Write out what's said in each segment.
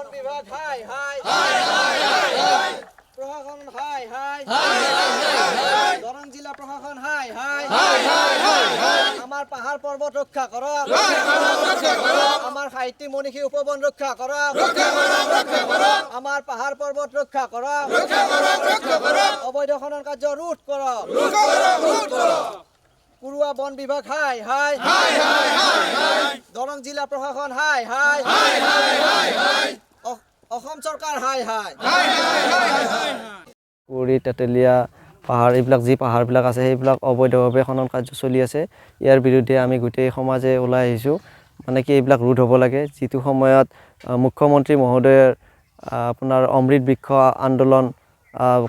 বন বিভাগ হাই হাই প্রশাসন হাই হাই দরং জিলা প্রশাসন হাই হাই আমার পাহাড় পর্বত রক্ষা করো আমার সাহিত্যিক মনীষী উপবন রক্ষা করো আমার পাহাড় পর্বত রক্ষা করো অবৈধ খনন কার্য রোধ করো কুৰুৱা বন বিভাগ হাই হাই দৰং জিলা প্ৰশাসন হাই হাই অসম চৰকাৰ হাই হাই কুঁৱৰী তেতেলীয়া পাহাৰ এইবিলাক যি পাহাৰবিলাক আছে সেইবিলাক অবৈধভাৱে খনন কাৰ্য চলি আছে ইয়াৰ বিৰুদ্ধে আমি গোটেই সমাজে ওলাই আহিছোঁ মানে কি এইবিলাক ৰোধ হ'ব লাগে যিটো সময়ত মুখ্যমন্ত্ৰী মহোদয়ৰ আপোনাৰ অমৃত বৃক্ষ আন্দোলন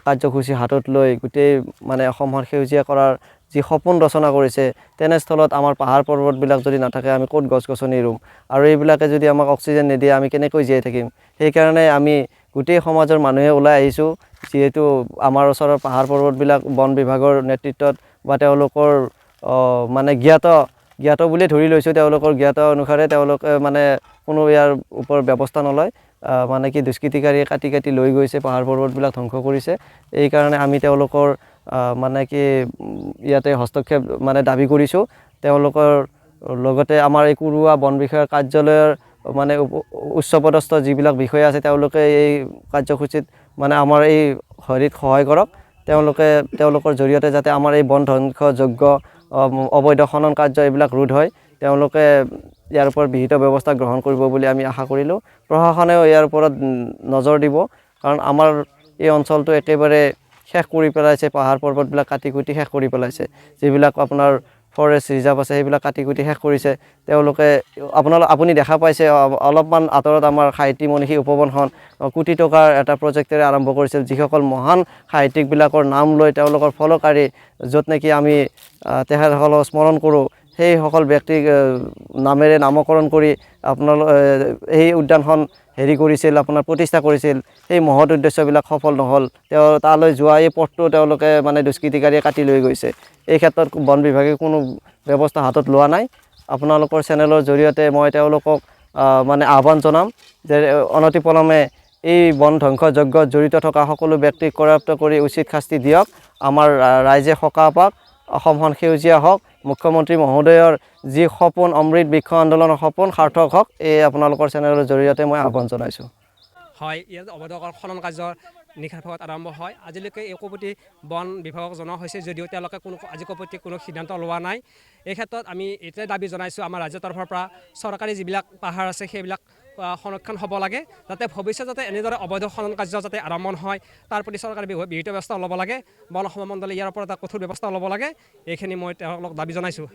কাৰ্যসূচী হাতত লৈ গোটেই মানে অসমখন সেউজীয়া কৰাৰ যি সপোন ৰচনা কৰিছে তেনেস্থলত আমাৰ পাহাৰ পৰ্বতবিলাক যদি নাথাকে আমি ক'ত গছ গছনি ৰুম আৰু এইবিলাকে যদি আমাক অক্সিজেন নিদিয়ে আমি কেনেকৈ জীয়াই থাকিম সেইকাৰণে আমি গোটেই সমাজৰ মানুহে ওলাই আহিছোঁ যিহেতু আমাৰ ওচৰৰ পাহাৰ পৰ্বতবিলাক বন বিভাগৰ নেতৃত্বত বা তেওঁলোকৰ মানে জ্ঞাত বুলি ধৰি লৈছোঁ তেওঁলোকৰ জ্ঞাত অনুসাৰে তেওঁলোকে মানে কোনো ইয়াৰ ওপৰত ব্যৱস্থা নলয় মানে কি দুষ্কৃতিকাৰীয়ে কাটি লৈ গৈছে পাহাৰ পৰ্বতবিলাক ধ্বংস কৰিছে এইকাৰণে আমি তেওঁলোকৰ মানে কি ইয়াতে হস্তক্ষেপ মানে দাবী কৰিছোঁ তেওঁলোকৰ লগতে আমাৰ এই কুৰুৱা বন বিষয়াৰ কাৰ্যালয়ৰ মানে উচ্চপদস্থ যিবিলাক বিষয়া আছে তেওঁলোকে এই কাৰ্যসূচীত মানে আমাৰ এই হেৰিত সহায় কৰক তেওঁলোকৰ জৰিয়তে যাতে আমাৰ এই বন ধ্বংসযোগ্য অবৈধ খনন কাৰ্য এইবিলাক ৰোধ হয় তেওঁলোকে ইয়াৰ ওপৰত বিহিত ব্যৱস্থা গ্ৰহণ কৰিব বুলি আমি আশা কৰিলোঁ প্ৰশাসনেও ইয়াৰ ওপৰত নজৰ দিব কাৰণ আমাৰ এই অঞ্চলটো একেবাৰে শেষ কৰি পেলাইছে পাহাৰ পৰ্বতবিলাক কাটি কুটি শেষ কৰি পেলাইছে যিবিলাক আপোনাৰ ফৰেষ্ট ৰিজাৰ্ভ আছে সেইবিলাক কাটি কুটি শেষ কৰিছে তেওঁলোকে আপুনি দেখা পাইছে অলপমান আঁতৰত আমাৰ সাহিত্যিক মনীষী উপবনখন কোটি টকাৰ এটা প্ৰজেক্টেৰে আৰম্ভ কৰিছিল যিসকল মহান সাহিত্যিকবিলাকৰ নাম লৈ তেওঁলোকৰ ফলকাৰী য'ত নেকি আমি তেখেতসকলক স্মৰণ কৰোঁ সেইসকল ব্যক্তিক নামেৰে নামকৰণ কৰি এই উদ্যানখন হেৰি কৰিছিল আপোনাৰ প্ৰতিষ্ঠা কৰিছিল সেই মহৎ উদ্দেশ্যবিলাক সফল নহ'ল তালৈ যোৱা এই পথটো তেওঁলোকে মানে দুষ্কৃতিকাৰীয়ে কাটি লৈ গৈছে এই ক্ষেত্ৰত বন বিভাগে কোনো ব্যৱস্থা হাতত লোৱা নাই আপোনালোকৰ চেনেলৰ জৰিয়তে মই তেওঁলোকক মানে আহ্বান জনাম যে অনতিপলমে এই বন ধ্বংসযজ্ঞত জড়িত থকা সকলো ব্যক্তিক কৰায়ত্ব কৰি উচিত শাস্তি দিয়ক আমাৰ ৰাইজে সকাহ পাওক অসমখন সেউজীয়া হওক মুখ্যমন্ত্ৰী মহোদয়ৰ যি সপোন অমৃত বৃক্ষ আন্দোলনৰ সপোন সাৰ্থক হওক এই আপোনালোকৰ চেনেলৰ জৰিয়তে মই আহ্বান জনাইছোঁ হয় ইয়াত অবৈধ খনন কাৰ্যৰ নিশাভাগত আৰম্ভ হয় আজিলৈকে একো প্ৰতি বন বিভাগক জনোৱা হৈছে যদিও তেওঁলোকে আজিকো প্ৰতি কোনো সিদ্ধান্ত লোৱা নাই এই ক্ষেত্ৰত আমি এতিয়াই দাবী জনাইছোঁ আমাৰ ৰাজ্যৰ তৰফৰ পৰা চৰকাৰী যিবিলাক পাহাৰ আছে সেইবিলাক সংৰক্ষণ হ'ব লাগে যাতে ভৱিষ্যতে যাতে এনেদৰে অবৈধ খনন কাৰ্য যাতে আৰম্ভ হয় তাৰ প্ৰতি চৰকাৰে বিহিত ব্যৱস্থা ল'ব লাগে বন মণ্ডলে ইয়াৰ ওপৰত এটা কঠোৰ ব্যৱস্থা ল'ব লাগে এইখিনি মই তেওঁলোকক দাবী জনাইছোঁ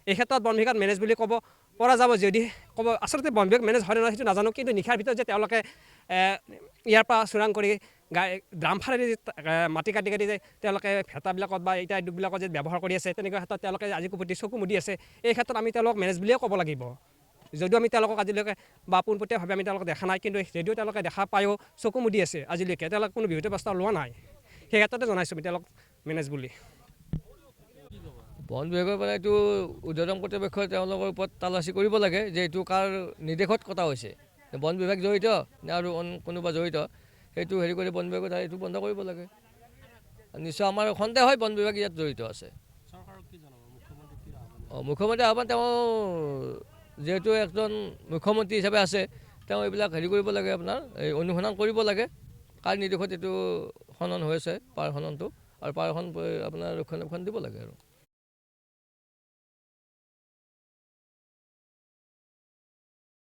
এই ক্ষেত্ৰত বন বিভাগ মেনেজ বুলি ক'ব পৰা যাব যদি ক'ব আচলতে বন বিভাগ মেনেজ হয় নে নহয় সেইটো নাজানো কিন্তু নিশাৰ ভিতৰত যে তেওঁলোকে ইয়াৰ পৰা চোৰাং কৰি ড্ৰাম ফালেদি মাটি কাটি যে তেওঁলোকে ভেটাবিলাকত বা ইটা উদ্যোগবিলাকত যে ব্যৱহাৰ কৰি আছে তেনেকুৱা ক্ষেত্ৰত তেওঁলোকে আজিকো প্ৰতি চকু মুদি আছে এই ক্ষেত্ৰত আমি তেওঁলোকক মেনেজ বুলিয়ে ক'ব লাগিব যদিও আমি তেওঁলোকক আজিলৈকে বা পোনপটীয়াভাৱে আমি তেওঁলোকক দেখা নাই কিন্তু যদিও তেওঁলোকে দেখা পায়ো চকু মুদি আছে আজিলৈকে তেওঁলোকে কোনো বিহিত ব্যৱস্থা লোৱা নাই সেই ক্ষেত্ৰতে জনাইছোঁ আমি তেওঁলোকক মেনেজ বুলি বন বিভাগৰ পৰা এইটো উৰ্ধ্বতম কৰ্তৃপক্ষই তেওঁলোকৰ ওপৰত তালাচী কৰিব লাগে যে এইটো কাৰ নিৰ্দেশত কটা হৈছে বন বিভাগ জড়িত নে আৰু কোনোবা জড়িত সেইটো হেৰি কৰি বন বিভাগত এইটো বন্ধ কৰিব লাগে নিশ্চয় আমাৰ সন্দেহ হয় বন বিভাগ ইয়াত জড়িত আছে মুখ্যমন্ত্ৰী আহ্বান তেওঁ যিহেতু একজন মুখ্যমন্ত্ৰী হিচাপে আছে তেওঁ এইবিলাক হেৰি কৰিব লাগে আপোনাৰ এই অনুসন্ধান কৰিব লাগে কাৰ নিৰ্দেশত এইটো খনন হৈ আছে পাৰ খননটো আৰু পাৰখন আপোনাৰ ৰক্ষণাবেক্ষণ দিব লাগে আৰু